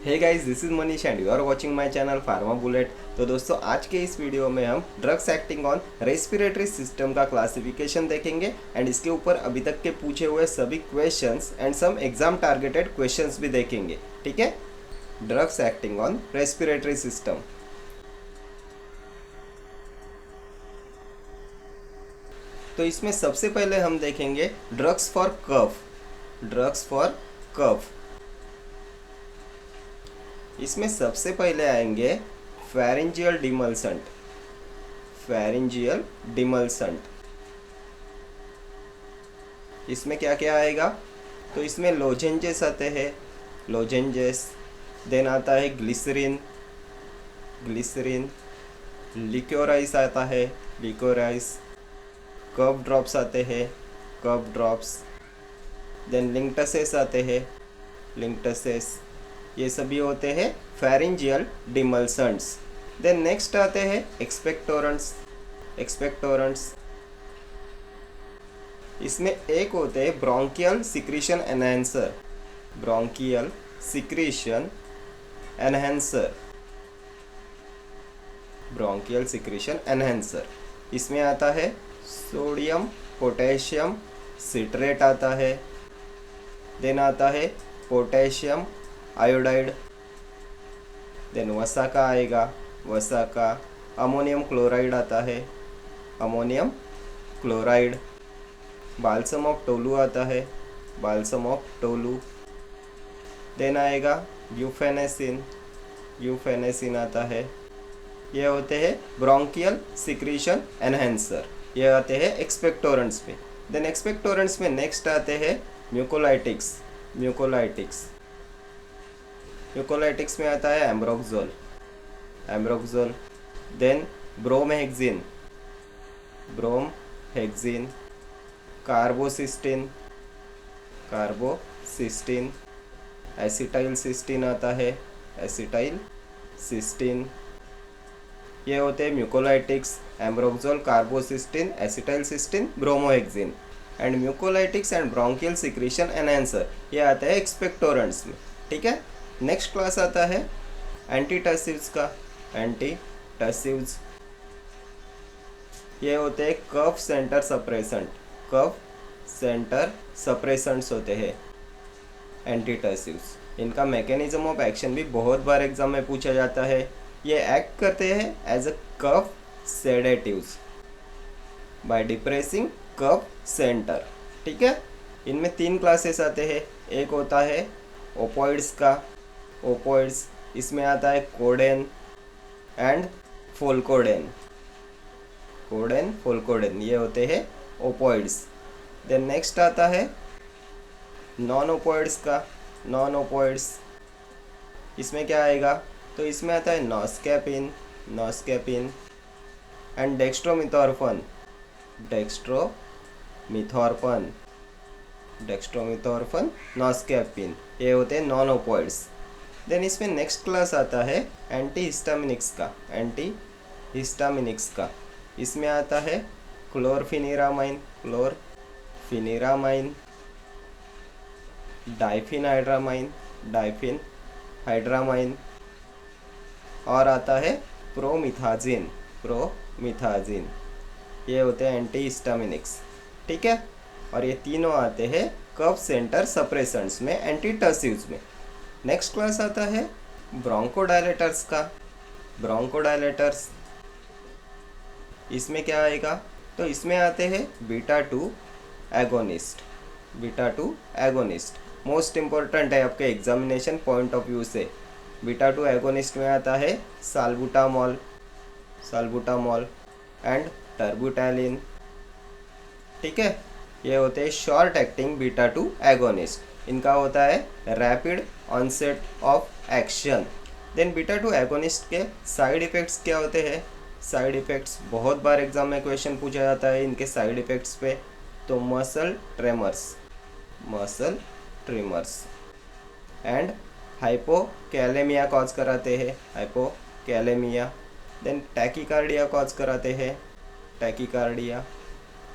Hey guys, this is Manish and you are watching my channel pharma bullet. तो दोस्तों, आज के इस वीडियो में हम drugs acting on respiratory system का क्लासिफिकेशन देखेंगे एंड इसके ऊपर अभी तक के पूछे हुए सभी questions and some exam targeted questions भी देखेंगे। ठीक है, drugs acting on respiratory system. तो इसमें सबसे पहले हम देखेंगे drugs for cough. Drugs for cough, इसमें सबसे पहले आएंगे फेरेंजियल डिमल्सेंट। फेरेंजियल डिमल्सेंट, इसमें क्या क्या आएगा? तो इसमें लोजेंजेस आते हैं, लोजेंजेस। देन आता है ग्लिसरीन, ग्लिसरीन। लिक्योराइस आता है, लिक्योराइस। कफ ड्रॉप्स आते हैं, कफ ड्रॉप्स। देन लिंक्टसेस आते हैं, लिंक्टसेस। ये सभी होते हैं फेरेंजियल डिमल्सेंट्स। देन नेक्स्ट आते हैं एक्सपेक्टोरेंट्स। एक्सपेक्टोरेंट्स, इसमें एक होते हैं bronchial secretion enhancer. Bronchial secretion enhancer, bronchial secretion enhancer. इसमें आता है सोडियम पोटेशियम सिट्रेट आता है। देन आता है पोटेशियम आयोडाइड। देन वसा का आएगा, वसा का। अमोनियम क्लोराइड आता है, ammonium chloride. Balsam of tolu आता है, बाल्सम ऑफ टोलू। देन आएगा ब्यूफेनेसिन, ब्यूफेनेसिन आता है। ये होते हैं ब्रोंकियल सिक्रीशन एनहांसर, ये आते हैं एक्सपेक्टोरेंट्स में। देन एक्सपेक्टोरेंट्स में नेक्स्ट आते हैं म्यूकोलाइटिक्स। म्यूकोलाइटिक्स, म्यूकोलाइटिक्स में आता है ambroxol, ambroxol. Then bromhexine, bromhexine. Carbocisteine, carbocisteine. Acetyl cysteine आता है, एसिटाइल सिस्टीन। ये होते हैं mucolytics, ambroxol, carbocisteine, acetyl cysteine, bromhexine. And mucolytics and bronchial secretion enhancer, ये आता है एक्सपेक्टोरेंट्स में। ठीक है, नेक्स्ट क्लास आता है एंटीटसिव्स का। एंटीटसिव्स, ये होते हैं cough centre suppressant. Cough centre suppressants होते हैं एंटीटसिव्स। इनका मैकेनिज्म ऑफ एक्शन भी बहुत बार एग्जाम में पूछा जाता है। ये एक्ट करते हैं as a cough sedatives by depressing cough centre. ठीक है, इनमें 3 क्लासेस आते हैं। एक होता है ओपोइड्स का, ओपोइड्स। इसमें आता है कोडेन एंड फोल्कोडेन, कोडेन फोल्कोडेन, ये होते हैं ओपोइड्स। देन नेक्स्ट आता है नॉन ओपोइड्स का, नॉन ओपोइड्स। इसमें क्या आएगा? तो इसमें आता है नॉस्कैपिन, नॉस्कैपिन एंड डेक्स्ट्रोमिथॉर्फन, डेक्स्ट्रोमिथॉर्फन, डेक्स्ट्रोमिथॉर्फन, नॉस्कैपिन। ये होते हैं नॉन ओपोइड्स। देन इसमें नेक्स्ट क्लास आता है एंटीहिस्टामिनिक्स का, एंटीहिस्टामिनिक्स का। इसमें आता है क्लोरफिनिरामाइन, क्लोरफिनिरामाइन। डाइफिनहाइड्रामाइन, डाइफिनहाइड्रामाइन। और आता है प्रोमिथाजिन, प्रोमिथाजिन। ये होते हैं एंटीहिस्टामिनिक्स। ठीक है, और ये तीनों आते हैं कफ सेंटर सप्रेसेंट्स में, एंटीटसिव्स में। नेक्स्ट क्लास आता है ब्रोंकोडायलेटर्स का, ब्रोंकोडायलेटर्स। इसमें क्या आएगा? तो इसमें आते हैं beta 2 agonist, beta 2 agonist. Most important है आपके एग्जामिनेशन पॉइंट ऑफ व्यू से। बीटा 2 एगोनिस्ट में आता है साल्बुटामॉल, साल्बुटामॉल एंड टर्बुटैलिन। ठीक है, ये होते हैं शॉर्ट एक्टिंग बीटा 2 एगोनिस्ट। इनका होता है rapid onset of action. Then beta 2 agonist के साइड इफ़ेक्ट्स क्या होते हैं? साइड इफ़ेक्ट्स बहुत बार एग्जाम में क्वेश्चन पूछा जाता है इनके साइड इफ़ेक्ट्स पे। तो muscle tremors, muscle trimmers and hypokalemia cause कराते हैं, हाइपोकैलेमिया। देन टैकीकार्डिया कॉज कराते हैं, टैकीकार्डिया।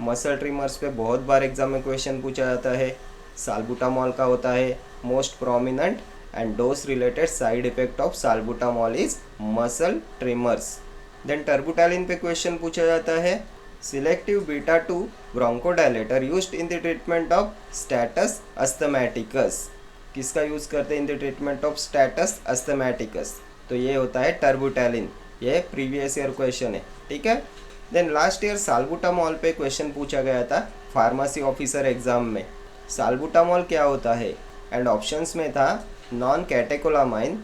मसल ट्रिमर्स पे बहुत बार एग्जाम में क्वेश्चन पूछा जाता है। साल्बुटामॉल का होता है most prominent and dose related side effect of salbutamol is muscle tremors. Then terbutaline पे क्वेश्चन पूछा जाता है, selective beta 2 bronchodilator used in the treatment of status asthmaticus. किसका यूज़ करते हैं in the treatment of status asthmaticus? तो ये होता है टर्बुटैलिन. ये प्रीवियस ईयर क्वेश्चन है, ठीक है. देन लास्ट ईयर साल्बुटामॉल पे क्वेश्चन पूछा गया था फार्मेसी ऑफिसर एग्जाम में. साल्बुटामॉल क्या होता है? एंड ऑप्शंस में था non catecholamine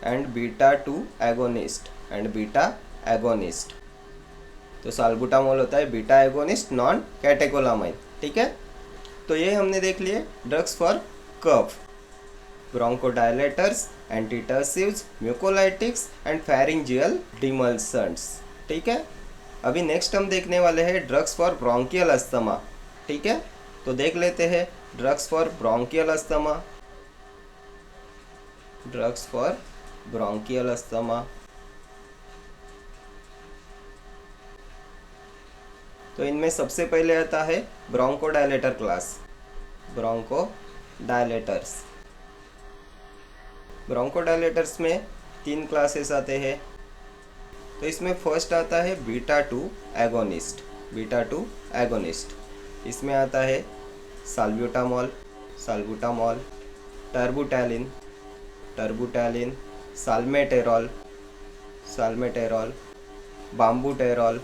and beta 2 agonist and beta agonist. तो साल्बुटामॉल होता है बीटा एगोनिस्ट नॉन कैटेकोलामाइन, ठीक है. तो ये हमने देख लिए drugs for cough, bronchodilators, antitussives, mucolytics and pharyngeal demulcents, ठीक है. अभी नेक्स्ट हम देखने वाले हैं ड्रग्स फॉर ब्रोंकियल अस्थमा, ठीक है. तो देख लेते हैं drugs for bronchial asthma. Drugs for bronchial asthma. तो इनमें सबसे पहले आता है ब्रोंकोडायलेटर क्लास, ब्रोंकोडायलेटर्स. ब्रोंकोडायलेटर्स में 3 क्लासेस आते हैं. तो इसमें फर्स्ट आता है बीटा 2 एगोनिस्ट. इसमें आता है साल्ब्यूटामॉल, टर्बुटैलिन, साल्मेटेरॉल, बाम्बूटेरॉल,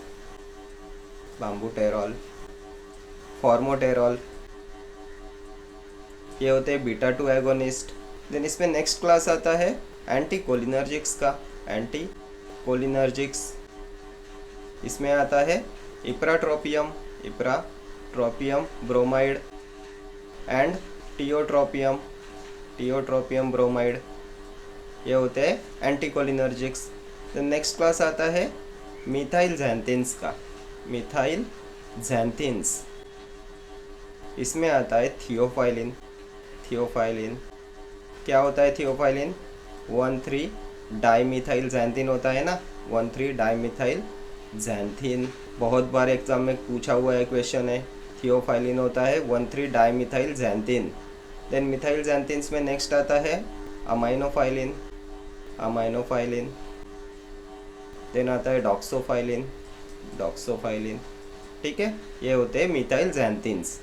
फॉर्मोटेरॉल. ये होते हैं बीटा 2 एगोनिस्ट. देन इसमें नेक्स्ट क्लास आता है एंटीकोलिनर्जिक्स का, इसमें आता है ipratropium bromide and tiotropium bromide. ये होते हैं एंटीकोलिनर्जिक्स. देन नेक्स्ट क्लास आता है मिथाइल ज़ैंथिन्स. इसमें आता है थियोफाइलिन. क्या होता है थियोफाइलिन? 1,3 डाइमिथाइल ज़ैंथिन होता है ना, 1,3 डाइमिथाइल ज़ैंथिन. बहुत बार एग्जाम में पूछा हुआ है क्वेश्चन है. थियोफाइलिन होता है 1,3 डाइमिथाइल ज़ैंथिन. देन मिथाइल ज़ैंथिन्स में नेक्स्ट आता है अमाइनोफाइलिन. देन आता है डॉक्सोफाइलिन, ठीक है. ये होते हैं मिथाइल ज़ैंथिन्स.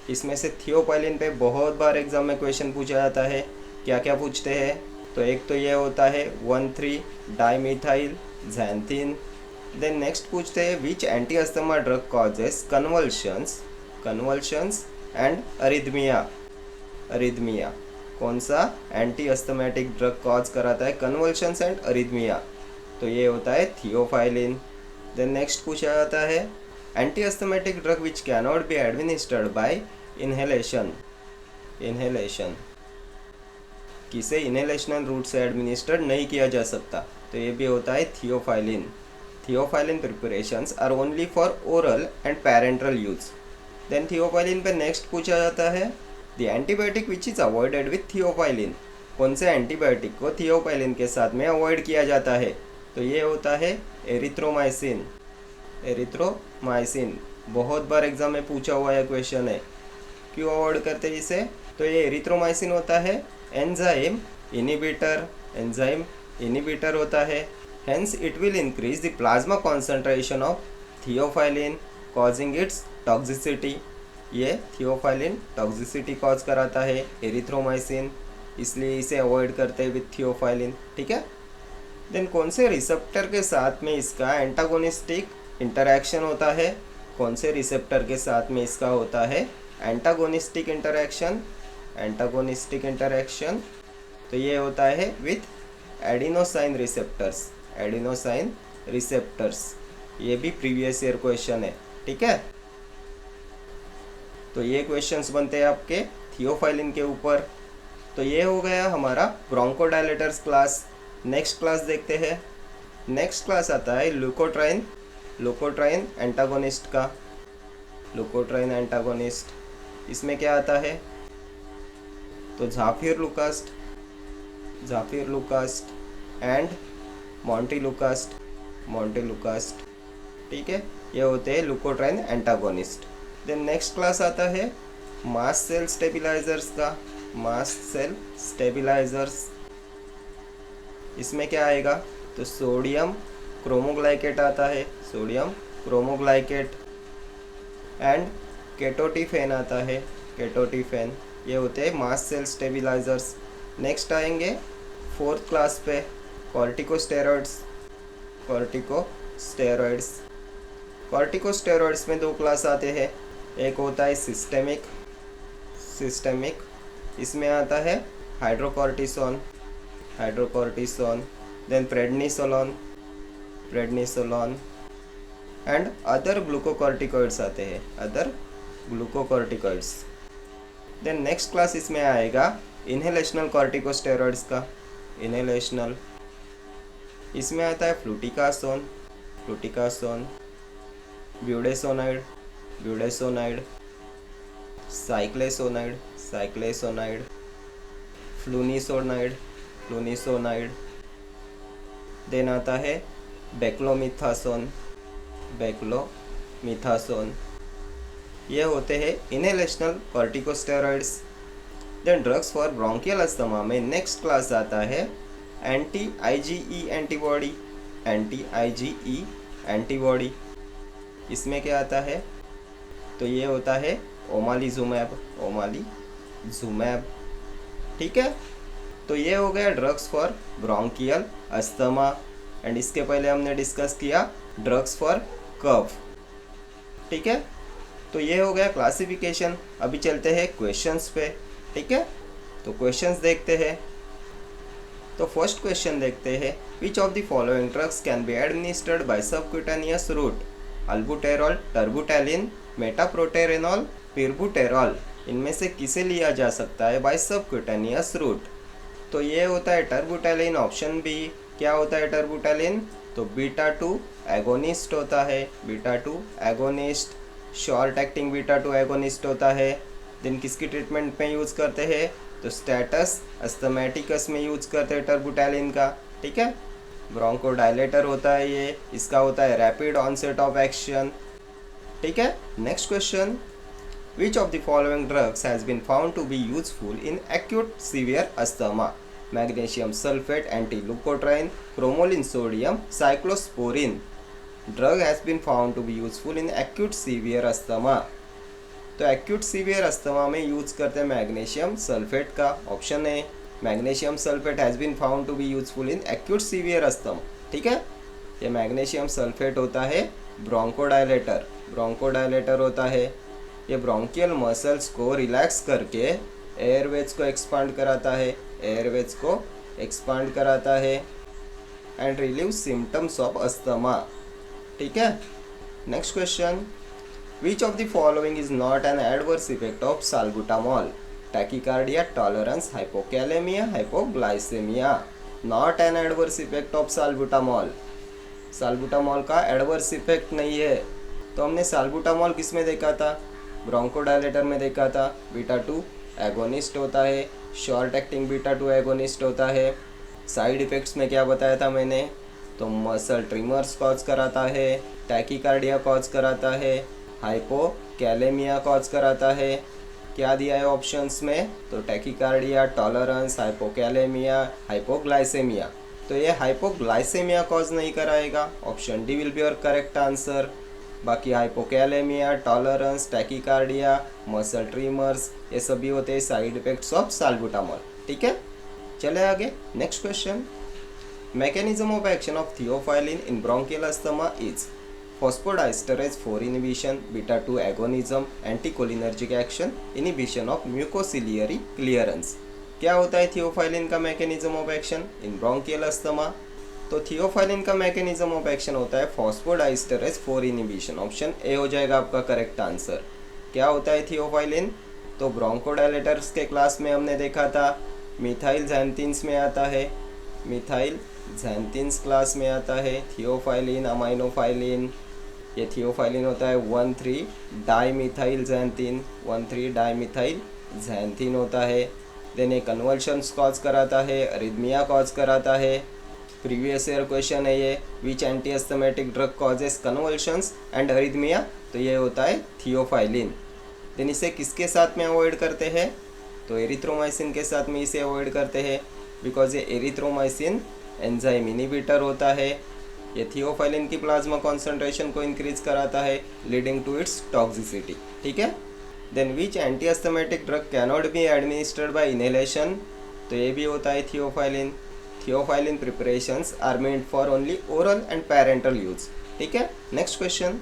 इसमें से थियोफाइलिन पे बहुत बार एग्जाम में क्वेश्चन पूछा जाता है. क्या क्या पूछते हैं? तो एक तो ये होता है 1,3 डाइमिथाइल ज़ैंथिन. देन नेक्स्ट पूछते हैं which anti asthma drug causes convulsions and arrhythmia. कौन सा एंटी अस्थमेटिक ड्रग कॉज कराता है कन्वल्शंस एंड अरिथमिया? तो ये होता है थियोफाइलिन. देन नेक्स्ट पूछा जाता है anti asthmatic drug which cannot be administered by inhalation. किसे इनहेलेशनल रूट से एडमिनिस्टर्ड नहीं किया जा सकता, तो ये भी होता है theophylline. Preparations are only for oral and parenteral use. Then theophylline पे नेक्स्ट पूछा जाता है the antibiotic which is avoided with theophylline. कौन से एंटीबायोटिक को थियोफाइलिन के साथ में अवॉइड किया जाता है? तो ये होता है एरिथ्रोमाइसिन. बहुत बार एग्जाम में पूछा हुआ है क्वेश्चन है, क्यों अवॉइड करते हैं इसे? तो ये एरिथ्रोमाइसिन होता है एंजाइम इनिबिटर होता है. Hence it will increase the plasma concentration of theophylline causing it's toxicity. ये थियोफाइलिन टॉक्सिसिटी कॉज कराता है एरिथ्रोमाइसिन, इसलिए इसे अवॉइड करते हैं विथ थियोफाइलिन, ठीक है. देन कौन से रिसेप्टर के साथ में इसका एंटागोनिस्टिक इंटरैक्शन होता है? कौन से रिसेप्टर के साथ में इसका होता है एंटागोनिस्टिक इंटरैक्शन? तो ये होता है विथ एडिनोसाइन रिसेप्टर्स. ये भी प्रीवियस ईयर क्वेश्चन है, ठीक है. तो ये क्वेश्चंस बनते हैं आपके थियोफाइलिन के ऊपर. तो ये हो गया हमारा ब्रोंकोडायलेटर्स क्लास. नेक्स्ट क्लास देखते हैं. नेक्स्ट क्लास आता है लुकोट्राइन एंटागोनिस्ट का. इसमें क्या आता है? तो ज़ाफिर लुकास्ट एंड मॉन्टेलुकास्ट, ठीक है. ये होते हैं leukotriene antagonist. Then next class आता है मास्ट सेल स्टेबिलाइजर्स का, मास्ट सेल स्टेबिलाइजर्स, इसमें क्या आएगा? तो सोडियम क्रोमोग्लाइकेट आता है, सोडियम क्रोमोग्लाइकेट, एंड केटोटिफेन आता है, केटोटिफेन। ये होते हैं मास्ट सेल स्टेबिलाइजर्स। नेक्स्ट आएंगे फोर्थ क्लास पे, कॉर्टिकोस्टेरॉइड्स, कॉर्टिकोस्टेरॉइड्स। कॉर्टिकोस्टेरॉइड्स में दो क्लास आते हैं, एक होता है सिस्टेमिक, सिस्टेमिक, इसमें आता है hydrocortisone, hydrocortisone, then prednisolone, prednisolone, and other glucocorticoids आते हैं, other glucocorticoids. Then next class इसमें आएगा इनहेलेशनल कॉर्टिकोस्टेरॉइड्स का, इनहेलेशनल, इसमें आता है fluticasone, fluticasone, budesonide, budesonide, ciclesonide, ciclesonide, flunisolide, flunisolide. Then आता है बेक्लोमिथासोन, बेक्लोमिथासोन। ये होते हैं inhalational corticosteroids. Then drugs for bronchial asthma में नेक्स्ट क्लास आता है anti IgE antibody, anti IgE antibody. इसमें क्या आता है? तो ये होता है ओमालिजुमैब, ओमालिजुमैब। ठीक है, तो ये हो गया drugs for bronchial asthma. And इसके पहले हमने डिस्कस किया ड्रग्स फॉर कफ। ठीक है, तो ये हो गया क्लासिफिकेशन। अभी चलते हैं क्वेश्चंस पे। ठीक है, तो क्वेश्चंस देखते हैं। तो फर्स्ट क्वेश्चन देखते हैं, which of the following drugs can be administered by subcutaneous route? Albuterol, terbutaline, metaproterenol, pirbuterol. इनमें से किसे लिया जा सकता है बाय सबक्यूटेनियस रूट? तो ये होता है टर्बुटैलिन, ऑप्शन बी। क्या होता है टर्बुटैलिन? तो बीटा 2 एगोनिस्ट होता है, beta 2 agonist, short acting beta 2 agonist होता है। दिन किसकी ट्रीटमेंट में यूज़ करते हैं? तो स्टेटस अस्थमैटिकस में यूज़ करते हैं टर्बुटैलिन का। ठीक है, ब्रोंकोडायलेटर होता है ये, इसका होता है रैपिड ऑनसेट ऑफ एक्शन। ठीक है, next question, which of the following drugs has been found to be useful in acute severe asthma? Magnesium sulphate, anti leukotriene, cromolyn sodium, cyclosporin. Drug has been found to be useful in acute severe asthma. तो acute severe asthma में use करते हैं magnesium sulphate का, option है। Magnesium sulphate has been found to be useful in acute severe asthma. ठीक है, ये magnesium sulphate होता है ब्रोंकोडायलेटर, ब्रोंकोडायलेटर होता है। ये ब्रोंकियल मसल्स को रिलैक्स करके एयरवेज को एक्सपांड कराता है, एयरवेज को एक्सपांड कराता है, and relieve symptoms of asthma. ठीक है, next question, which of the following is not an adverse effect of salbutamol? Tachycardia, tolerance, hypokalaemia, hypoglycaemia. Not an adverse effect of salbutamol, salbutamol का adverse effect नहीं है। तो हमने साल्बुटामॉल किस में देखा था? ब्रोंकोडायलेटर में देखा था, बीटा 2 एगोनिस्ट होता है, शॉर्ट एक्टिंग बीटा 2 एगोनिस्ट होता है। साइड इफ़ेक्ट्स में क्या बताया था मैंने? तो मसल ट्रिमर्स कॉज कराता है, टैकीकार्डिया कॉज कराता है, हाइपोकैलेमिया कॉज कराता है। क्या दिया है ऑप्शंस में? तो टैकीकार्डिया, टॉलरेंस, हाइपोकैलेमिया, हाइपोग्लाइसेमिया। तो ये हाइपोग्लाइसेमिया कॉज नहीं कराएगा, option D will be your correct answer. बाकी hypokalaemia, tolerance, tachycardia, muscle tremors, ये सभी होते हैं साइड इफेक्ट्स ऑफ साल्बुटामॉल। ठीक है, चले आगे। Next question, mechanism of action of theophylline in bronchial asthma is phosphodiesterase 4 inhibition, beta 2 agonism, anticholinergic action, inhibition of mucociliary clearance. क्या होता है थियोफाइलिन का mechanism of action in bronchial asthma? तो theophylline का मैकेनिज्म ऑफ एक्शन होता है फॉस्फोडाइस्टरेज 4 inhibition, option A हो जाएगा आपका करेक्ट आंसर। क्या होता है थियोफाइलिन? तो ब्रोंकोडायलेटर्स के क्लास में हमने देखा था, मिथाइल ज़ैंथिन्स में आता है, मिथाइल ज़ैंथिन्स क्लास में आता है थियोफाइलिन, अमाइनोफाइलिन। ये थियोफाइलिन होता है 1,3 डाईमिथाइल ज़ैंथिन, 1,3 डाईमिथाइल ज़ैंथिन होता है। देन ये कन्वर्शंस कॉज कराता है, अरिथमिया कॉज कराता है। प्रीवियस ईयर क्वेश्चन है ये, which anti asthmatic drug causes convulsions and arrhythmia? तो ये होता है थियोफाइलिन। देन इसे किसके साथ में अवॉइड करते हैं, तो एरिथ्रोमाइसिन के साथ में इसे अवॉइड करते हैं, बिकॉज ये एरिथ्रोमाइसिन एंजाइम इनिबिटर होता है। ये थियोफाइलिन की प्लाज्मा कॉन्सेंट्रेशन को इंक्रीज कराता है, लीडिंग टू इट्स टॉक्सिसिटी। ठीक है। Then which anti asthmatic drug cannot be administered by inhalation, तो ये भी होता है theophylline. Theophylline preparations are made for only oral and parenteral use. ठीक है। Next question,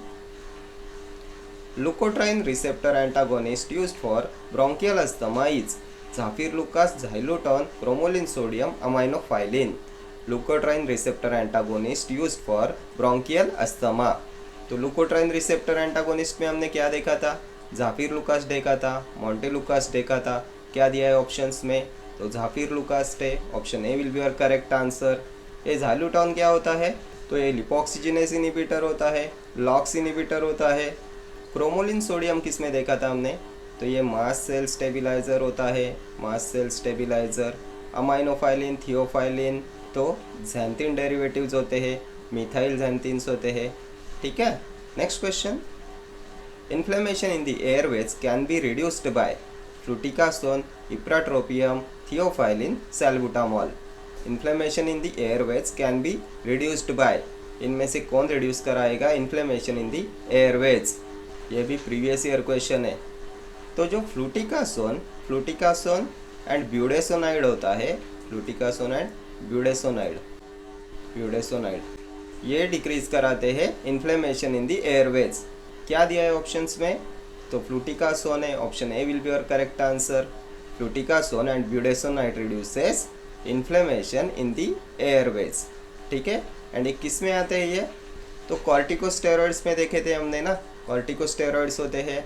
leukotriene receptor antagonist used for bronchial asthma is zafirlukast, zileuton, cromolyn sodium, aminophylline. Leukotriene receptor antagonist used for bronchial asthma, तो leukotriene receptor antagonist में हमने क्या देखा था, ज़ाफिरलुकास देखा था, मोंटेलुकास देखा था। क्या दिया है ऑप्शंस में, तो ज़ाफिरलुकास है, option A will be your correct answer. ये ज़ाइलुटॉन क्या होता है, तो ये लिपोक्सिजिनेस इनिबिटर होता है, लॉक्स इनिबिटर होता है। क्रोमोलिन सोडियम किस में देखा था हमने, तो ये मास सेल स्टेबिलाइजर होता है, mast cell stabiliser. Aminophylline, theophylline तो ज़ैंथिन डेरिवेटिव्स होते हैं, मिथाइल ज़ैंथिन्स होते हैं। ठीक है। Next question, inflammation in the airways can be reduced by fluticasone, ipratropium, theophylline, salbutamol. Inflammation in the airways can be reduced by, इनमें से कौन रिड्यूस कराएगा इन्फ्लेमेशन इन द एयरवेज, ये भी प्रीवियस ईयर क्वेश्चन है। तो जो फ्लूटिकासोन एंड ब्यूडेसोनाइड होता है, फ्लूटिकासोन एंड ब्यूडेसोनाइड ये डिक्रीज कराते हैं इन्फ्लेमेशन इन द एयरवेज। क्या दिया है ऑप्शंस में, तो फ्लूटिकासोन है, option A will be your correct answer. Fluticasone and budesonide reduces inflammation in the airways. ठीक है। एंड ये किस में आते हैं ये, तो कॉर्टिकोस्टेरॉइड्स में देखे थे हमने ना, कॉर्टिकोस्टेरॉइड्स होते हैं।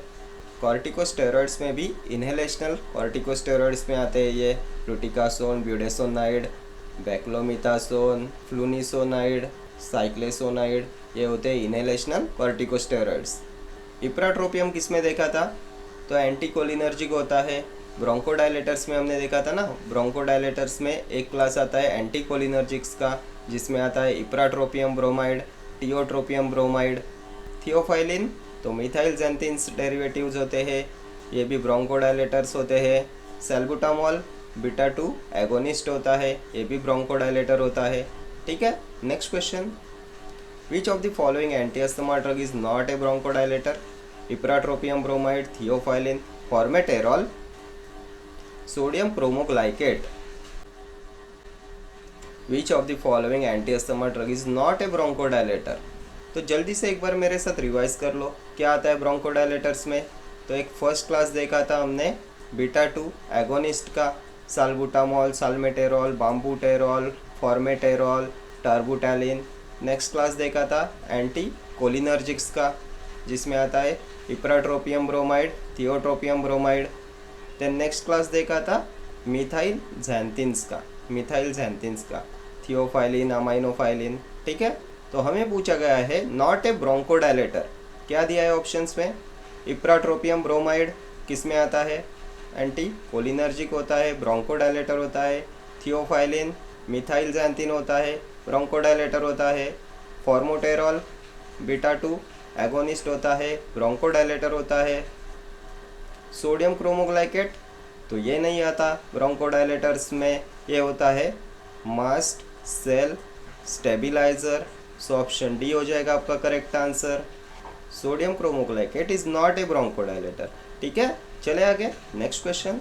कॉर्टिकोस्टेरॉइड्स में भी इनहेलेशनल कॉर्टिकोस्टेरॉइड्स में आते हैं ये, फ्लूटिकासोन, ब्यूडेसोनाइड, बैक्लोमिथासोन, फ्लूनिसोनाइड, साइक्लेसोनाइड, ये होते हैं इनहेलेशनल कॉर्टिकोस्टेरॉइड्स। इप्राट्रोपियम किस में देखा था, तो एंटीकोलिनर्जिक होता है। ब्रोंकोडायलेटर्स में हमने देखा था ना, ब्रोंकोडायलेटर्स में एक क्लास आता है एंटीकोलिनर्जिक्स का, जिसमें आता है ipratropium bromide, tiotropium bromide. Theophylline तो मिथाइल ज़ैंथिन्स डेरिवेटिव्स होते हैं, ये भी ब्रोंकोडायलेटर्स होते हैं। सैल्बुटामॉल बीटा 2 एगोनिस्ट होता है, ये भी ब्रोंकोडायलेटर होता है। ठीक है। Next question, which of the following anti asthma drug is not a bronchodilator, ipratropium bromide, theophylline, formoterol, sodium cromoglycate. Which of the following anti asthma drug is not a bronchodilator, तो जल्दी से एक बार मेरे साथ रिवाइज कर लो क्या आता है ब्रोंकोडायलेटर्स में। तो एक फर्स्ट क्लास देखा था हमने बीटा 2 एगोनिस्ट का, साल्बुटामॉल, साल्मेटेरॉल, बाम्बूटेरॉल, फॉर्मेटेरॉल, टर्बुटैलिन। नेक्स्ट क्लास देखा था एंटी कोलिनर्जिक्स का, जिसमें आता है ipratropium bromide, tiotropium bromide. Then next class देखा था मिथाइल ज़ैंथिन्स का, थियोफाइलिन, अमाइनोफाइलिन। ठीक है। तो हमें पूछा गया है नॉट ए ब्रोंकोडायलेटर, क्या दिया है ऑप्शंस में, इप्राट्रोपियम ब्रोमाइड किस में आता है, एंटी कोलिनर्जिक होता है, ब्रोंकोडायलेटर होता है। थियोफाइलिन मिथाइल ज़ैंथिन होता है, ब्रोंकोडायलेटर होता है। फॉर्मोटेरॉल बीटा 2 एगोनिस्ट होता है, ब्रोंकोडायलेटर होता है। सोडियम क्रोमोग्लाइकेट तो ये नहीं आता ब्रोंकोडायलेटर्स में, ये होता है mast cell stabiliser. So option D हो जाएगा आपका correct answer. Sodium cromoglycate is not a bronchodilator. ठीक है। चले आगे। Next question,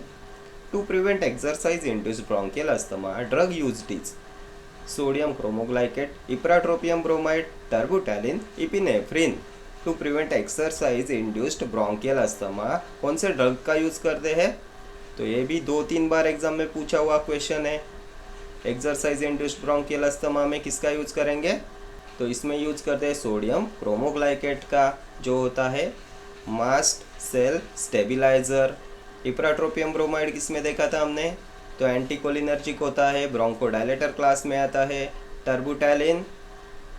to prevent exercise induced bronchial asthma drug used is sodium cromoglycate, ipratropium bromide, terbutaline, epinephrine. To prevent exercise induced bronchial asthma कौन से drug का use करते हैं, तो ये भी 2-3 बार एग्जाम में पूछा हुआ क्वेश्चन है। एक्सरसाइज इंड्यूस्ड ब्रोंकियल अस्थमा में किसका यूज करेंगे, तो इसमें यूज करते हैं सोडियम क्रोमोग्लाइकेट का, जो होता है mast cell stabiliser. Ipratropium bromide किस में देखा था हमने, तो एंटीकोलिनर्जिक होता है, ब्रोंकोडायलेटर क्लास में आता है। टर्बुटैलिन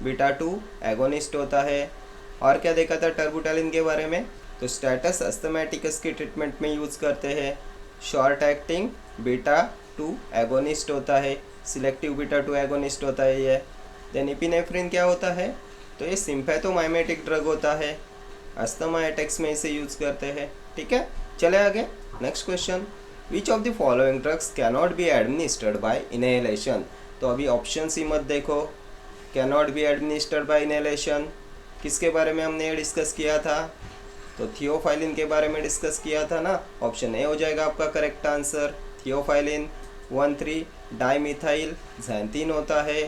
बीटा 2 एगोनिस्ट होता है। और क्या देखा था टर्बुटैलिन के बारे में, तो स्टेटस अस्थमैटिकस की ट्रीटमेंट में यूज़ करते हैं। शॉर्ट एक्टिंग बीटा 2 एगोनिस्ट होता है, सिलेक्टिव बीटा 2 एगोनिस्ट होता है ये। देन इपिनेफ्रिन क्या होता है, तो ये सिम्पैथोमाइमेटिक ड्रग होता है, अस्थमा अटैक्स में इसे यूज़ करते हैं। ठीक है, चले आगे। Next question, which of the following drugs cannot be administered by inhalation. तो अभी ऑप्शन ही मत देखो, cannot be administered by inhalation किसके बारे में हमने डिस्कस किया था, तो थियोफाइलिन के बारे में डिस्कस किया था ना। ऑप्शन ए हो जाएगा आपका correct answer, theophylline 1,3 dimethyl xanthine होता है,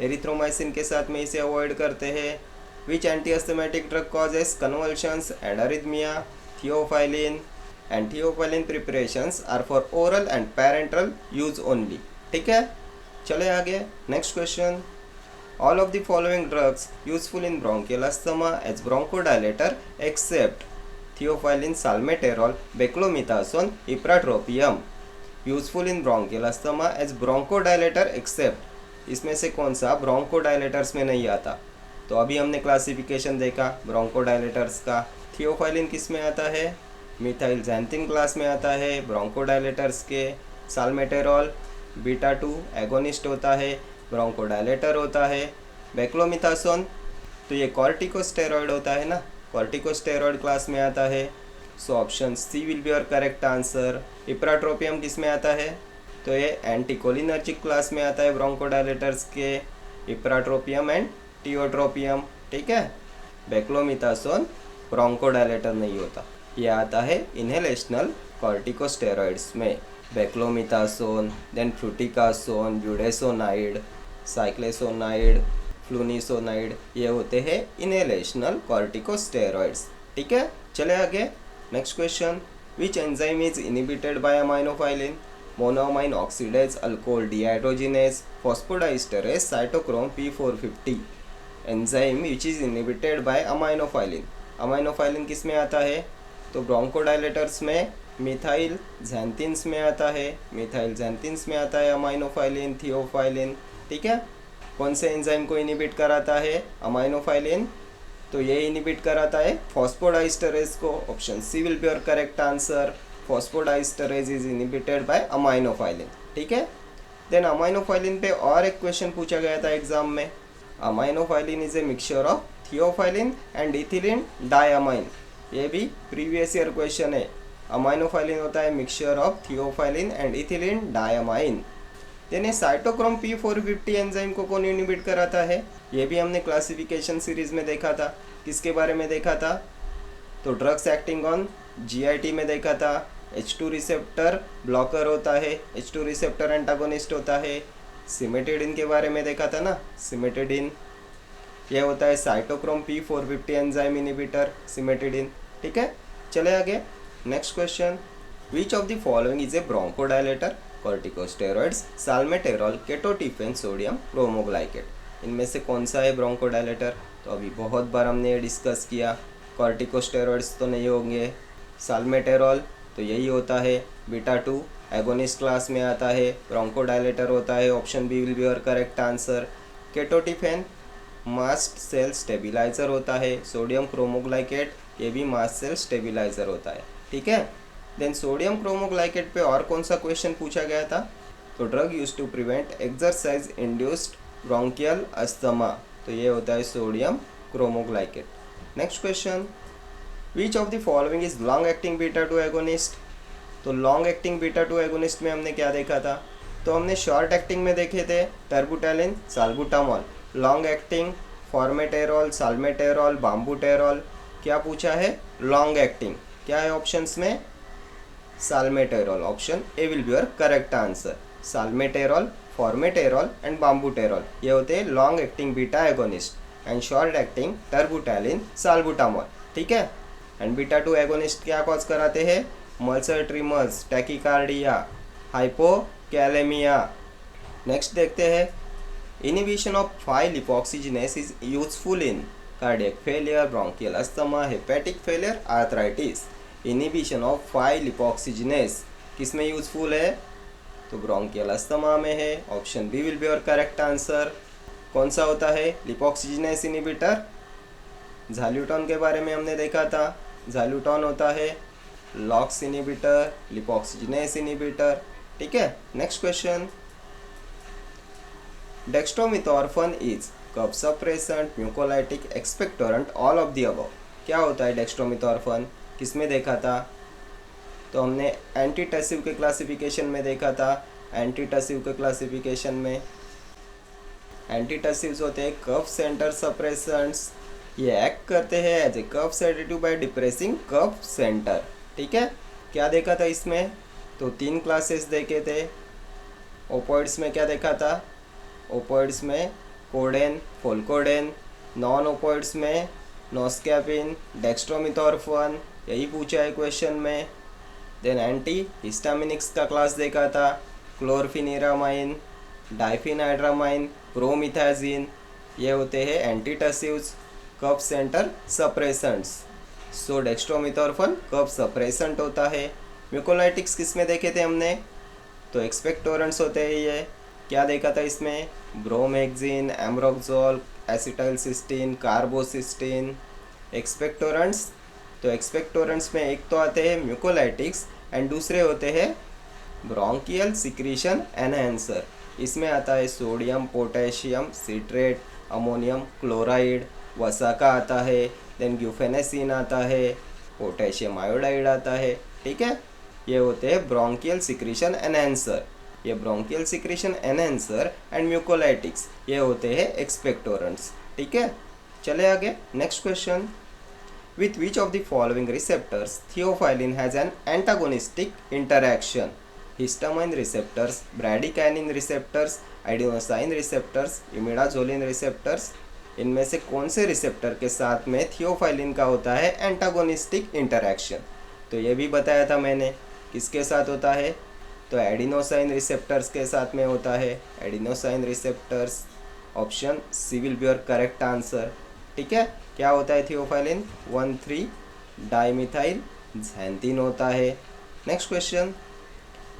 एरिथ्रोमाइसिन के साथ में इसे अवॉइड करते हैं। Which antiasthmatic drug causes convulsions and arrhythmia, theophylline, and theophylline preparations are for oral and parenteral use only. ठीक है, चले आगे। Next question, all of the following drugs useful in bronchial asthma as bronchodilator except theophylline, salmeterol, beclomethasone, ipratropium। Useful in bronchial asthma as bronchodilator except, इसमें से कौन सा bronchodilators में नहीं आता। तो अभी हमने क्लासिफिकेशन देखा ब्रोंकोडायलेटर्स का, थियोफाइलिन किस में आता है, मिथाइल ज़ैंथीन क्लास में आता है ब्रोंकोडायलेटर्स के। साल्मेटेरॉल बीटा 2 एगोनिस्ट होता है, ब्रोंकोडायलेटर होता है। बेक्लोमिथासोन तो ये कॉर्टिकोस्टेरॉइड होता है ना, कॉर्टिकोस्टेरॉइड क्लास में आता है। So option C will be your correct answer. Ipratropium किस में आता है, तो ये एंटीकोलिनर्जिक क्लास में आता है ब्रोंकोडायलेटर्स के, इप्राट्रोपियम एंड टियोट्रोपियम। ठीक है, बेक्लोमिथासोन ब्रोंकोडायलेटर नहीं होता, ये आता है इनहेलेशनल कॉर्टिकोस्टेरॉइड्स में। बेक्लोमिथासोन, देन फ्लूटिकासोन, ब्यूडेसोनाइड, साइक्लेसोनाइड, फ्लूनिसोनाइड, ये होते हैं इनहेलेशनल कॉर्टिकोस्टेरॉइड्स। ठीक है, चले आगे। Next question, which enzyme is inhibited by aminophylline, monoamine oxidase alcohol dehydrogenase, phosphodiesterase, cytochrome P450। Enzyme which is inhibited by aminophylline, aminophylline किस में आता है, तो ब्रोंकोडायलेटर्स में मिथाइल ज़ैंथीन्स में आता है, मिथाइल ज़ैंथीन्स में आता है अमाइनोफाइलिन, थियोफाइलिन। ठीक है, कौन से एंजाइम को इनिबिट कराता है, अमाइनोफाइलिन, तो ये इनिबिट कराता है फॉस्फोडाइस्टरेज को। Option C will be your correct answer, phosphodiesterase is inhibited by aminophylline. ठीक है, देन अमाइनोफाइलिन पे और एक क्वेश्चन पूछा गया था एग्जाम में, aminophylline is a mixture of theophylline and ethylene diamine, ये भी प्रीवियस ईयर क्वेश्चन है। अमाइनोफाइलिन होता है mixture of theophylline and ethylene diamine. Then cytochrome P450 enzyme को कौन इनिबिट कराता है, ये भी हमने क्लासिफिकेशन सीरीज में देखा था। किसके बारे में देखा था, तो ड्रग्स एक्टिंग ऑन GIT में देखा था। H2 रिसेप्टर ब्लॉकर होता है, H2 रिसेप्टर एंटागोनिस्ट होता है। सिमेटिडिन के बारे में देखा था ना, सिमेटिडिन ये होता है cytochrome P450 enzyme inhibitor, cimetidine. ठीक है, चले आगे। Next question, which of the following is a bronchodilator, corticosteroids, salmeterol, ketotifen, sodium cromoglycate. इनमें से कौन सा है ब्रोंकोडायलेटर, तो अभी बहुत बार हमने ये डिस्कस किया। कॉर्टिकोस्टेरॉइड्स तो नहीं होंगे, साल्मेटेरॉल तो यही होता है, बीटा 2 एगोनिस्ट क्लास में आता है, ब्रोंकोडायलेटर होता है। Option B will be your correct answer. Ketotifen mast cell stabiliser होता है, सोडियम क्रोमोग्लाइकेट ये भी मास्ट सेल स्टेबिलाइजर होता है। ठीक है, देन सोडियम क्रोमोग्लाइकेट पे और कौन सा क्वेश्चन पूछा गया था, तो drug use to prevent exercise induced bronchial asthma, तो ये होता है sodium cromoglycate. Next question, which of the following is long acting beta 2 agonist, तो लॉन्ग एक्टिंग बीटा 2 एगोनिस्ट में हमने क्या देखा था, तो हमने शॉर्ट एक्टिंग में देखे थे टर्बुटेलिन, साल्बुटामॉल। Long acting फॉर्मेटेरॉल, साल्मेटेरॉल, बाम्बूटेरॉल। क्या पूछा है, लॉन्ग एक्टिंग क्या है ऑप्शंस में, salmeterol. Option A will be your correct answer. Salmeterol, formoterol and bambuterol ये होते हैं long acting beta agonist, and short acting terbutaline, salbutamol. ठीक है, एंड बीटा 2 एगोनिस्ट क्या कॉज कराते हैं, muscle tremors, tachycardia, hypokalaemia. Next देखते हैं, inhibition of 5 lipoxygenase is useful in cardiac failure, bronchial asthma, hepatic failure, arthritis. Inhibition of 5 lipoxygenase किस में useful है, तो ब्रोंकियल अस्थमा में है। Option B will be your correct answer. कौन सा होता है लिपोक्सिजिनेस इनिबिटर, ज़ाल्यूटॉन के बारे में हमने देखा था, ज़ाल्यूटॉन होता है लॉक्स इनिबिटर, लिपोक्सिजिनेस इनिबिटर। ठीक है, next question, dextromethorphan is cough suppressant, mucolytic, expectorant, all of the above. क्या होता है डेक्स्ट्रोमिथॉर्फन, किस में देखा था, तो हमने एंटीटसिव के क्लासिफिकेशन में देखा था। एंटीटसिव के क्लासिफिकेशन में एंटीटसिव्स होते हैं कफ सेंटर सप्रेसेंट्स। ये एक्ट करते हैं as a cough sedative by depressing cough centre. ठीक है, क्या देखा था इसमें? तो 3 क्लासेस देखे थे। ओपोइड्स में क्या देखा था? ओपोइड्स में कोडेन, फोल्कोडेन। नॉन ओपोइड्स में नोस्कैपिन, डेक्स्ट्रोमिथॉर्फन, यही पूछा है क्वेश्चन में। देन एंटी हिस्टामिनिक्स का क्लास देखा था, क्लोरफिनिरामाइन, डाइफिनाइड्रामाइन, प्रोमिथाजिन। ये होते हैं एंटीटसिव्स, कफ सेंटर सप्रेसेंट्स। सो डेक्स्ट्रोमिथॉर्फन कफ सप्रेसेंट होता है। म्यूकोलाइटिक्स किस में देखे थे हमने? तो एक्सपेक्टोरेंट्स होते हैं ये। क्या देखा था इसमें? ब्रोमेक्जिन, एमरोक्सोल, एसिटाइलसिस्टीन, कार्बोसिस्टीन। एक्सपेक्टोरेंट्स, तो एक्सपेक्टोरेंट्स में एक तो आते हैं म्यूकोलाइटिक्स एंड दूसरे होते हैं ब्रोंकियल सिक्रीशन एनहेंसर। इसमें आता है sodium, potassium citrate, ammonium chloride, वसा का आता है, देन ग्यूफेनेसिन आता है, पोटेशियम आयोडाइड आता है। ठीक है, ये होते हैं ब्रोंकियल सिक्रीशन एनहेंसर। ये bronchial secretion enhancer and mucolytics ये होते हैं एक्सपेक्टोरेंट्स। ठीक है, चले आगे। Next question, with which of the following receptors theophylline has an antagonistic interaction? Histamine receptors, bradykinin receptors, adenosine receptors, imidazoline receptors. इनमें से कौन से रिसेप्टर के साथ में थियोफाइलिन का होता है एंटागोनिस्टिक इंटरैक्शन? तो ये भी बताया था मैंने, किसके साथ होता है? तो एडिनोसाइन रिसेप्टर्स के साथ में होता है। Adenosine receptors, option C will be your correct answer. ठीक है, क्या होता है थियोफाइलिन? 1,3 डाइमिथाइल ज़ैंथीन होता है। Next question,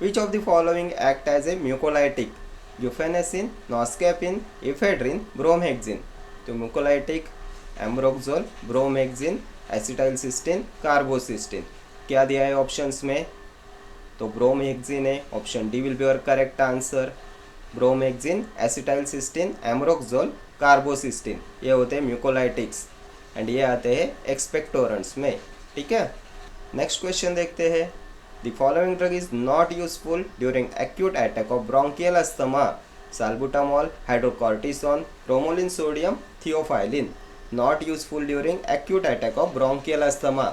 which of the following act as a mucolytic? Guaifenesin, noscapine, ephedrine, bromhexine. तो mucolytic ambroxol, bromhexine, acetylcysteine, carbocisteine. क्या दिया है ऑप्शंस में? तो ब्रोमेक्जिन है, option D will be your correct answer. Bromhexine, acetylcysteine, ambroxol, carbocisteine ये होते हैं म्यूकोलाइटिक्स एंड ये आते हैं एक्सपेक्टोरेंट्स में। ठीक है, नेक्स्ट क्वेश्चन देखते हैं। The following drug is not useful during acute attack of bronchial asthma? Salbutamol, hydrocortisone, cromolyn sodium, theophylline. Not useful during acute attack of bronchial asthma.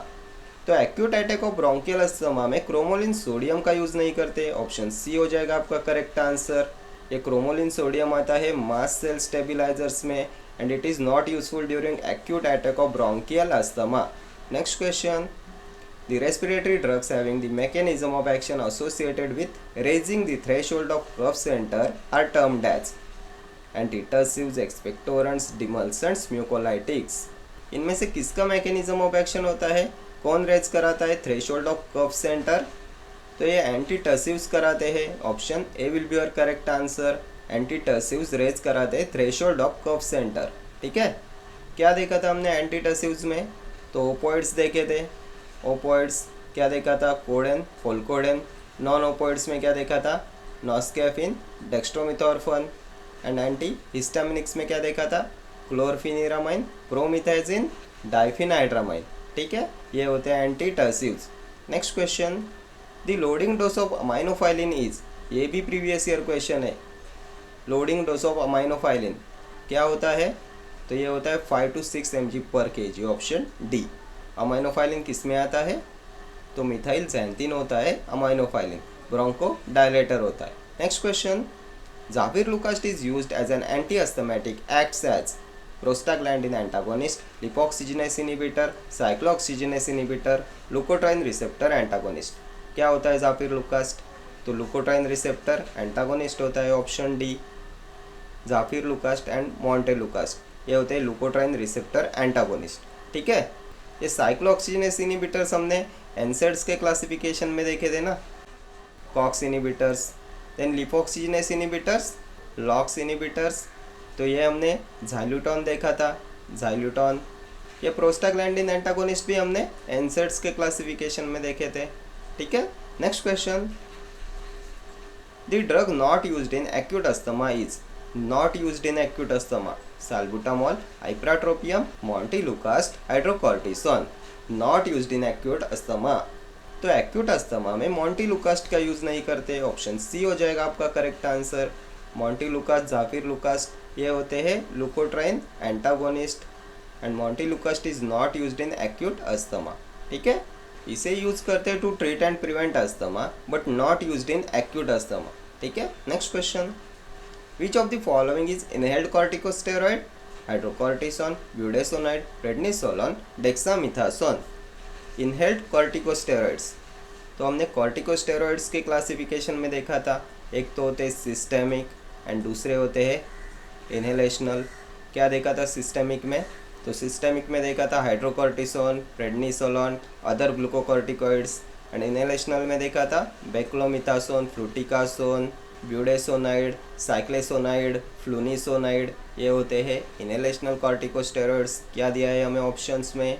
तो acute attack of bronchial asthma में cromolyn sodium का use नहीं करते, option C हो जाएगा आपका correct answer. ये cromolyn sodium आता है मास्ट सेल स्टेबिलाइजर्स में and it is not useful during acute attack of bronchial asthma. Next question, the respiratory drugs having the mechanism of action associated with raising the threshold of cough center are termed as antitussives, expectorants, demulcents, mucolytics। इनमें से किसका mechanism of action होता है? कौन raise कराता है threshold of cough centre? तो ये एंटीटसिव्स कराते हैं, option A will be your correct answer. Antitussives raise कराते हैं थ्रेशोल्ड ऑफ कफ सेंटर। ठीक है, क्या देखा था हमने एंटीटसिव्स में? तो ओपोइड्स देखे थे। ओपोइड्स क्या देखा था? कोडेन, फोल्कोडेन। नॉन ओपोइड्स में क्या देखा था? Noscapine, dextromethorphan. And anti histaminics में क्या देखा था? Chlorpheniramine, promethazine, diphenhydramine. ठीक है, ये होते हैं antitussives. Next question, the loading dose of aminophylline is? ये भी प्रीवियस ईयर क्वेश्चन है। लोडिंग डोज ऑफ अमाइनोफाइलिन क्या होता है? तो ये होता है 5 to 6 mg पर kg, ऑप्शन डी। अमाइनोफाइलिन किस में आता है? तो मिथाइल ज़ैंथीन होता है अमाइनोफाइलिन, ब्रोंको डायलेटर होता है। Next question, zafirlukast is used as an anti asthmatic, acts as prostaglandin antagonist, lipoxygenase inhibitor, cyclooxygenase inhibitor, leukotriene receptor antagonist. क्या होता है ज़ाफिरलुकास्ट? तो लुकोट्राइन रिसेप्टर एंटागोनिस्ट होता है, option D. Zafirlukast and montelukast ये होते हैं लुकोट्राइन रिसेप्टर एंटागोनिस्ट। ठीक है, ये साइक्लोऑक्सीजिनेस इनहिबिटर्स हमने एनसेड्स के क्लासिफिकेशन में देखे थे ना, COX inhibitors. Then lipoxygenase inhibitors, LOX inhibitors. तो ये हमने ज़ाइलूटॉन देखा था, ज़ाइलूटॉन। ये प्रोस्टाग्लैंडिन एंटागोनिस्ट भी हमने एनसेड्स के क्लासिफिकेशन में देखे थे। ठीक है, next question, the drug not used in acute asthma is? Not used in acute asthma, salbutamol, ipratropium, montelukast, hydrocortisone. Not used in acute asthma. तो तो एक्यूट अस्थमा में मॉन्टेलुकास्ट का यूज़ नहीं करते, ऑप्शन सी हो जाएगा आपका करेक्ट आंसर। मॉन्टेलुकास्ट, ज़ाफिरलुकास्ट ये होते हैं leukotriene antagonist and montelukast is not used in acute asthma. ठीक है, इसे यूज करते हैं to treat and prevent asthma but not used in acute asthma. ठीक है, next question, which of the following is inhaled corticosteroid? Hydrocortisone, budesonide, prednisolone, dexamethasone. Inhaled corticosteroids, तो हमने corticosteroids के क्लासिफिकेशन में देखा था, एक तो होते हैं सिस्टेमिक एंड दूसरे होते हैं इनहेलेशनल। क्या देखा था सिस्टेमिक में? तो सिस्टेमिक में देखा था hydrocortisone, prednisolone, other glucocorticoids and inhalational में देखा था बेक्लोमिथासोन, फ्लूटिकासोन, ब्यूडेसोनाइड, साइक्लेसोनाइड, फ्लूनिसोनाइड, ये होते हैं इनहेलेशनल कॉर्टिकोस्टेरॉइड्स। क्या दिया है हमें ऑप्शंस में?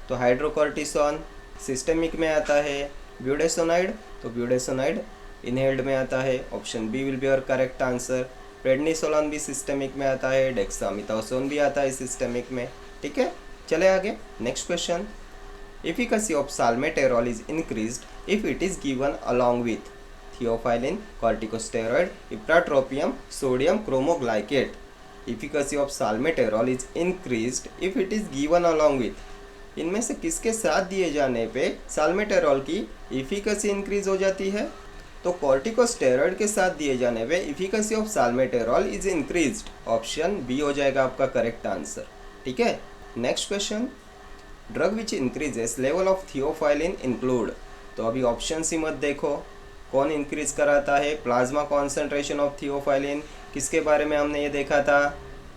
तो हाइड्रोकॉर्टिसोन सिस्टेमिक में आता है, ब्यूडेसोनाइड तो ब्यूडेसोनाइड इनहेल्ड में आता है, option B will be your correct answer. Prednisolone भी सिस्टेमिक में आता है, डेक्सामिथासोन भी आता है सिस्टेमिक में। ठीक है, चले आगे, next question, efficacy of salmeterol is increased if it is given along with theophylline, corticosteroid, ipratropium, sodium cromoglycate. Efficacy of salmeterol is increased if it is given along with, इनमें से किसके साथ दिए जाने पे साल्मेटेरॉल की एफिकेसी इंक्रीज हो जाती है? तो कॉर्टिकोस्टेरॉइड के साथ दिए जाने पे efficacy of salmeterol is increased, option B हो जाएगा आपका करेक्ट आंसर। ठीक है, next question, drug which increases level of theophylline include. तो अभी ऑप्शन ही मत देखो, कौन इंक्रीज कराता है प्लाज्मा कॉन्सेंट्रेशन ऑफ थियोफाइलिन, किसके बारे में हमने ये देखा था?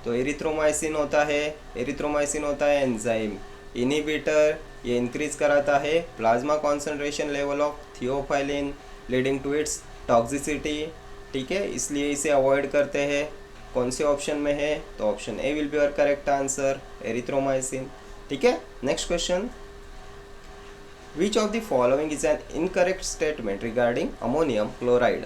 तो एरिथ्रोमाइसिन होता है, एरिथ्रोमाइसिन होता है एंजाइम इनहिबिटर, ये इंक्रीज कराता है plasma concentration level of theophylline leading to its toxicity. ठीक है, इसलिए इसे अवॉइड करते हैं। कौन से ऑप्शन में है? तो option A will be your correct answer, erythromycin. ठीक है, next question, which of the following is an incorrect statement regarding ammonium chloride?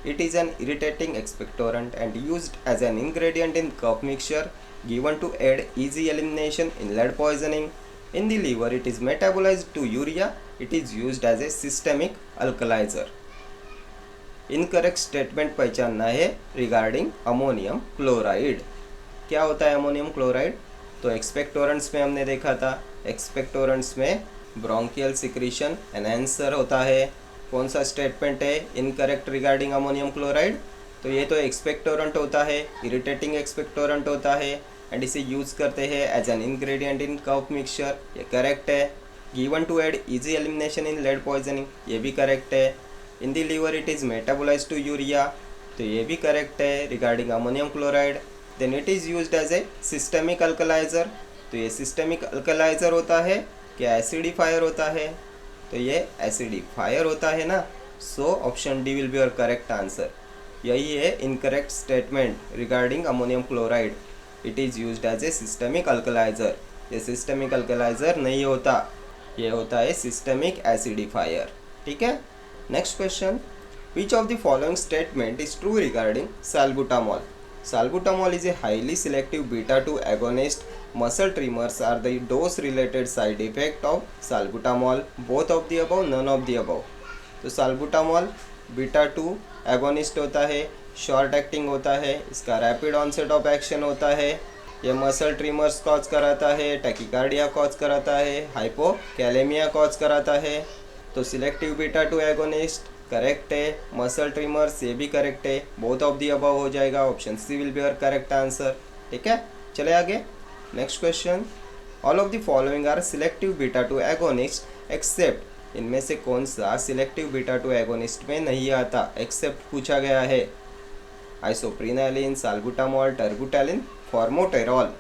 It is an irritating expectorant and used as an ingredient in cough mixture given to aid easy elimination in lead poisoning. In the liver, it is metabolized to urea. It is used as a systemic alkalizer. Incorrect statement पहचानना है regarding ammonium chloride. क्या होता है ammonium chloride? तो expectorants में हमने देखा था, एक्सपेक्टोरेंट्स में ब्रोंकियल सिक्रीशन एनहांसर होता है। कौन सा स्टेटमेंट है इनकरेक्ट रिगार्डिंग अमोनियम क्लोराइड? तो ये तो एक्सपेक्टोरेंट होता है, इरिटेटिंग एक्सपेक्टोरेंट होता है एंड इसे यूज़ करते हैं as an ingredient in cough mixture, ये करेक्ट है। Given to aid easy elimination in lead poisoning, ये भी करेक्ट है। In the liver it is metabolise to urea, तो ये भी करेक्ट है regarding ammonium chloride. Then it is used as a systemic alkaliser, तो ये सिस्टेमिक अल्कलाइजर होता है क्या एसिडिफायर होता है? तो ये एसिडिफायर होता है ना, so option D will be your correct answer. यही है incorrect statement regarding ammonium chloride, it is used as a systemic alkaliser. ये सिस्टेमिक अल्कलाइजर नहीं होता, ये होता है सिस्टेमिक एसिडिफायर। ठीक है, next question, which of the following statement is true regarding salbutamol? Salbutamol is a highly selective beta-2 agonist. Muscle tremors are the dose-related side effect of salbutamol. Both of the above, none of the above. तो salbutamol beta-2 agonist होता है, short acting होता है, इसका rapid onset of action होता है, ये muscle tremors cause कराता है, टैकिकार्डिया कॉज कराता है, हाइपोकैलेमिया कॉज कराता है। तो सिलेक्टिव बीटा-2 एगोनिस्ट करेक्ट है, मसल ट्रिमर्स ये भी करेक्ट है, बोथ ऑफ दी अबव हो जाएगा, option C will be your correct answer. ठीक है, चले आगे, next question, all of the following are selective beta two agonist except, इनमें से कौन सा सिलेक्टिव बीटा-2 एगोनिस्ट में नहीं आता? एक्सेप्ट पूछा गया है, आइसोप्रिनालिन, साल्बुटामॉल, टर्बुटैलिन, फॉर्मोटेरॉल।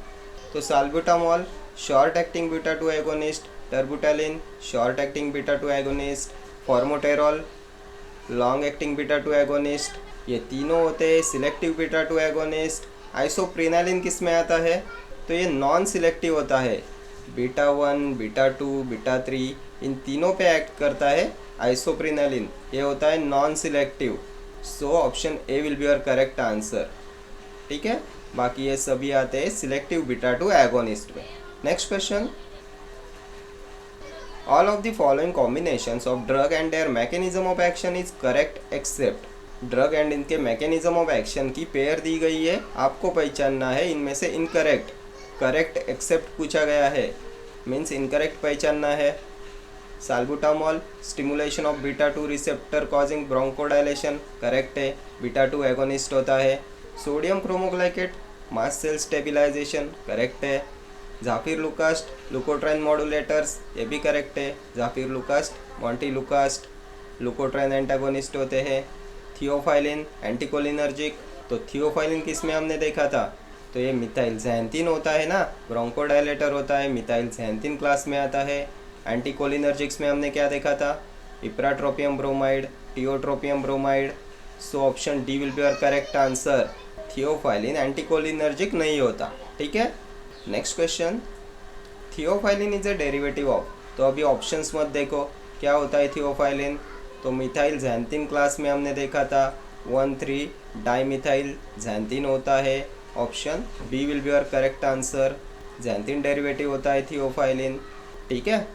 तो salbutamol short acting beta two agonist, terbutaline short acting beta two agonist, formoterol long acting beta two agonist, ये तीनों होते हैं सिलेक्टिव बीटा-2 एगोनिस्ट। आइसोप्रिनालिन किस में आता है? तो ये नॉन सिलेक्टिव होता है, बीटा-1, बीटा-2, बीटा-3 इन तीनों पे एक्ट करता है आइसोप्रिनालिन, ये होता है non selective, so option A will be your correct answer. ठीक है, बाकी ये सभी आते हैं सिलेक्टिव बीटा-2 एगोनिस्ट में। Next question, all of the following combinations of drug and their mechanism of action is correct except. Drug and इनके mechanism of action की पेयर दी गई है, आपको पहचानना है इनमें से इनकरेक्ट करेक्ट एक्सेप्ट पूछा गया है, मीन्स इनकरेक्ट पहचानना है। Salbutamol stimulation of beta 2 receptor causing bronchodilation, correct है, बीटा 2 एगोनिस्ट होता है। Sodium cromoglycate mast cell stabilisation, correct है। जाफिर लुकास्ट लुकोट्राइन मॉड्यूलेटर्स, ये भी करेक्ट है। जाफिर लुकास्ट मॉन्टी लुकास्ट लुकोट्राइन एंटागोनिस्ट होते हैं। थियोफाइलिन एंटीकोलिनर्जिक, तो थियोफाइलिन किस में हमने देखा था, तो ये मिथाइल ज़ैंथिन होता है ना, ब्रोंकोडायलेटर होता है, मिथाइल ज़ैंथिन क्लास में आता है। एंटीकोलिनर्जिक्स में हमने क्या देखा था, ipratropium bromide, tiotropium bromide. So option D will be your correct answer. Theophylline anticholinergic नहीं होता, ठीक है। Next question, theophylline is a derivative of, तो अभी ऑप्शंस मत देखो, क्या होता है थियोफाइलिन, तो मिथाइल ज़ैंथिन क्लास में हमने देखा था 1,3 डाइमिथाइल ज़ैंथिन होता है। Option B will be your correct answer. Xanthine derivative होता है थियोफाइलिन, ठीक है।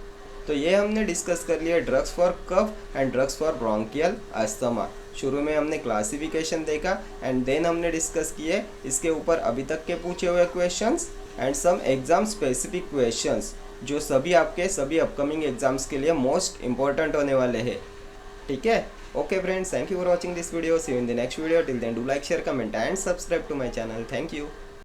तो ये हमने डिस्कस कर लिया drugs for cough and drugs for bronchial asthma. शुरू में हमने क्लासिफिकेशन देखा एंड देन हमने डिस्कस किए इसके ऊपर अभी तक के पूछे हुए questions and some exam specific questions जो सभी आपके सभी अपकमिंग एग्जाम्स के लिए मोस्ट इंपॉर्टेंट होने वाले हैं, ठीक है। Okay friends, thank you for watching this video, see you in the next video, till then do like share comment and subscribe to my channel, thank you.